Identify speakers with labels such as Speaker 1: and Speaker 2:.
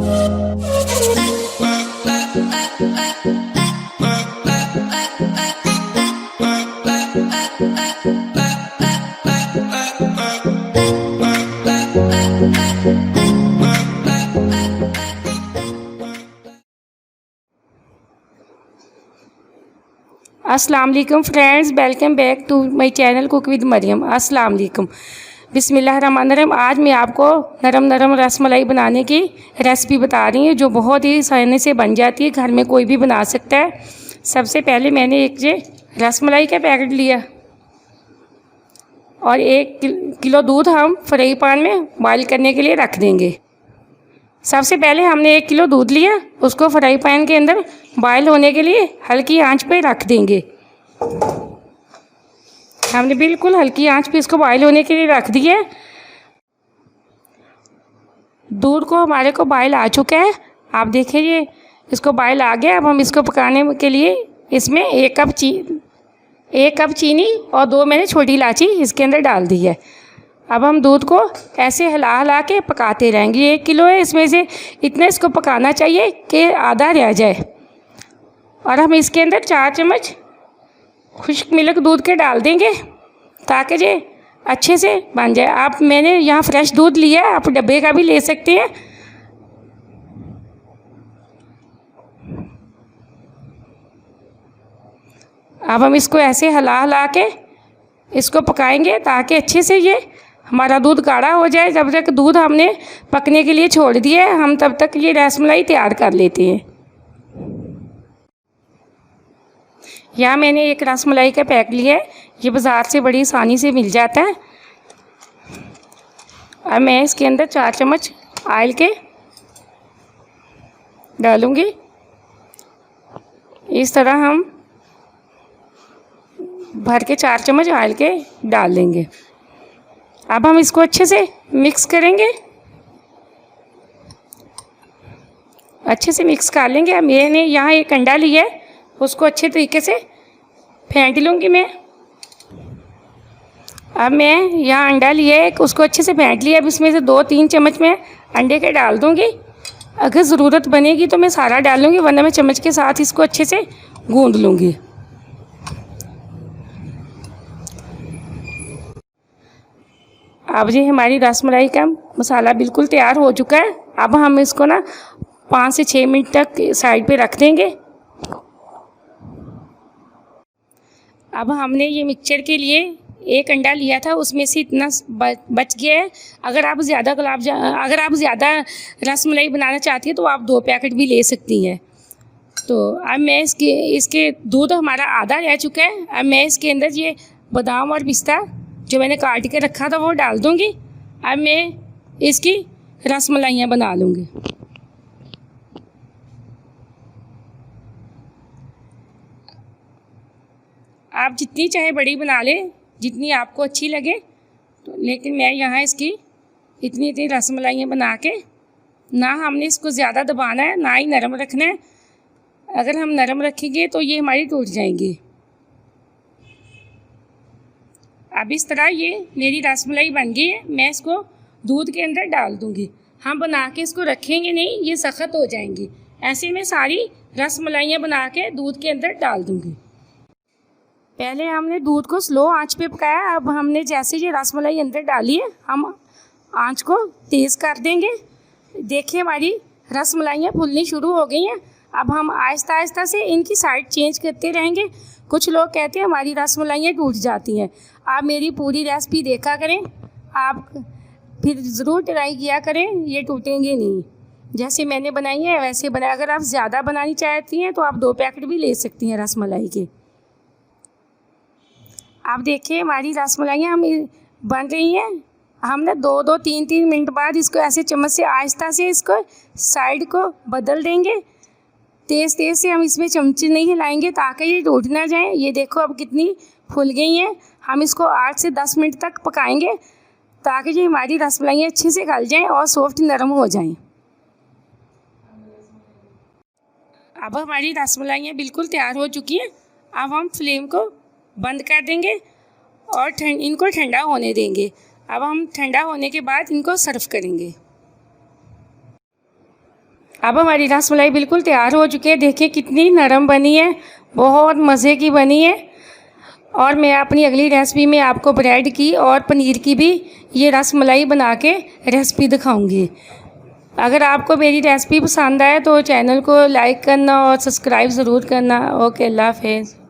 Speaker 1: अस्सलाम वालेकुम friends, welcome back to my channel cook with Mariyam. अस्सलाम वालेकुम, बिस्मिल्लाहिर्रहमानिर्रहीम। आज मैं आपको नरम नरम रसमलाई बनाने की रेसिपी बता रही हूँ, जो बहुत ही आसानी से बन जाती है, घर में कोई भी बना सकता है। सबसे पहले मैंने एक ये रसमलाई का पैकेट लिया और 1 किलो दूध हम फ्राई पैन में बॉईल करने के लिए रख देंगे। सबसे पहले हमने 1 किलो दूध लिया, उसको फ्राई पैन के अंदर बॉयल होने के लिए हल्की आंच पे रख देंगे। हमने बिल्कुल हल्की आंच पे इसको बॉयल होने के लिए रख दिया। दूध को हमारे को बॉयल आ चुका है, आप देखिए ये इसको बॉयल आ गया। अब हम इसको पकाने के लिए इसमें 1 कप चीनी और 2 मैंने छोटी इलायची इसके अंदर डाल दी है। अब हम दूध को ऐसे हिला हिला के पकाते रहेंगे। 1 किलो है, इसमें से इतना इसको पकाना चाहिए कि आधा रह जाए। और हम इसके अंदर 4 चम्मच खुश्क मिल्क दूध के डाल देंगे ताकि ये अच्छे से बन जाए। आप मैंने यहाँ फ्रेश दूध लिया है, आप डब्बे का भी ले सकते हैं। अब हम इसको ऐसे हिला हिला के इसको पकाएंगे ताकि अच्छे से ये हमारा दूध गाढ़ा हो जाए। जब तक दूध हमने पकने के लिए छोड़ दिया है, हम तब तक ये रसमलाई तैयार कर लेते हैं। यहाँ मैंने एक रसमलाई का पैक लिया है, ये बाज़ार से बड़ी आसानी से मिल जाता है। अब मैं इसके अंदर 4 चम्मच ऑयल के डालूँगी। इस तरह हम भर के 4 चम्मच ऑयल के डाल देंगे। अब हम इसको अच्छे से मिक्स करेंगे, अच्छे से मिक्स कर लेंगे। अब मैंने यहाँ एक अंडा लिया है, उसको अच्छे तरीके से फेंट लूँगी मैं। अब मैं यहाँ अंडा लिया है, उसको अच्छे से फेंट लिया। अब इसमें से 2-3 चम्मच मैं अंडे के डाल दूँगी। अगर ज़रूरत बनेगी तो मैं सारा डालूँगी, वरना मैं चम्मच के साथ इसको अच्छे से गूँध लूँगी। अब ये हमारी रसमलाई का मसाला बिल्कुल तैयार हो चुका है। अब हम इसको ना 5 से 6 मिनट तक साइड पे रख देंगे। अब हमने ये मिक्सचर के लिए 1 अंडा लिया था, उसमें से इतना बच गया है। अगर आप ज़्यादा रसमलाई बनाना चाहती हैं तो आप 2 पैकेट भी ले सकती हैं। तो अब मैं इसके दूध हमारा आधा रह चुका है। अब मैं इसके अंदर ये बादाम और पिस्ता जो मैंने काट के रखा था वो डाल दूँगी। अब मैं इसकी रसमलाइयाँ बना लूँगी। आप जितनी चाहे बड़ी बना लें, जितनी आपको अच्छी लगे। तो लेकिन मैं यहाँ इसकी इतनी रसमलाइयाँ बना के, ना हमने इसको ज़्यादा दबाना है ना ही नरम रखना है। अगर हम नरम रखेंगे तो ये हमारी टूट जाएंगी। अब इस तरह ये मेरी रसमलाई बन गई है। मैं इसको दूध के अंदर डाल दूँगी। हम बना के इसको रखेंगे नहीं, ये सख्त हो जाएंगी। ऐसे में सारी रसमलाइयाँ बना के दूध के अंदर डाल दूँगी। पहले हमने दूध को स्लो आंच पे पकाया। अब हमने जैसे ये रसमलाई अंदर डाली है, हम आंच को तेज़ कर देंगे। देखिए हमारी रसमलाइयाँ फूलनी शुरू हो गई हैं। अब हम आहिस्ता आहिस्ता से इनकी साइड चेंज करते रहेंगे। कुछ लोग कहते हैं हमारी रसमलाइयाँ टूट जाती हैं। आप मेरी पूरी रेसिपी देखा करें, आप फिर ज़रूर ट्राई किया करें, ये टूटेंगे नहीं। जैसे मैंने बनाई है वैसे बनाए। अगर आप ज़्यादा बनानी चाहती हैं तो आप 2 पैकेट भी ले सकती हैं रसमलाई के। आप देखिए हमारी रसमलाइयाँ हम बन रही हैं। हमने 2-2, 3-3 मिनट बाद इसको ऐसे चम्मच से आहिस्ता से इसको साइड को बदल देंगे। तेज़ तेज़ से हम इसमें चमचे नहीं हिलाएंगे ताकि ये टूट ना जाए। ये देखो अब कितनी फूल गई हैं। हम इसको 8 से 10 मिनट तक पकाएंगे ताकि ये हमारी रसमलाइयाँ अच्छे से गल जाएं और सॉफ्ट नरम हो जाएं। अब हमारी रसमलाइयाँ बिल्कुल तैयार हो चुकी हैं। अब हम फ्लेम को बंद कर देंगे और इनको ठंडा होने देंगे। अब हम ठंडा होने के बाद इनको सर्व करेंगे। अब हमारी रसमलाई बिल्कुल तैयार हो चुकी है। देखिए कितनी नरम बनी है, बहुत मज़े की बनी है। और मैं अपनी अगली रेसिपी में आपको ब्रेड की और पनीर की भी ये रसमलाई बना के रेसिपी दिखाऊंगी। अगर आपको मेरी रेसिपी पसंद आए तो चैनल को लाइक करना और सब्सक्राइब ज़रूर करना। ओके, अल्लाह हाफ़िज़।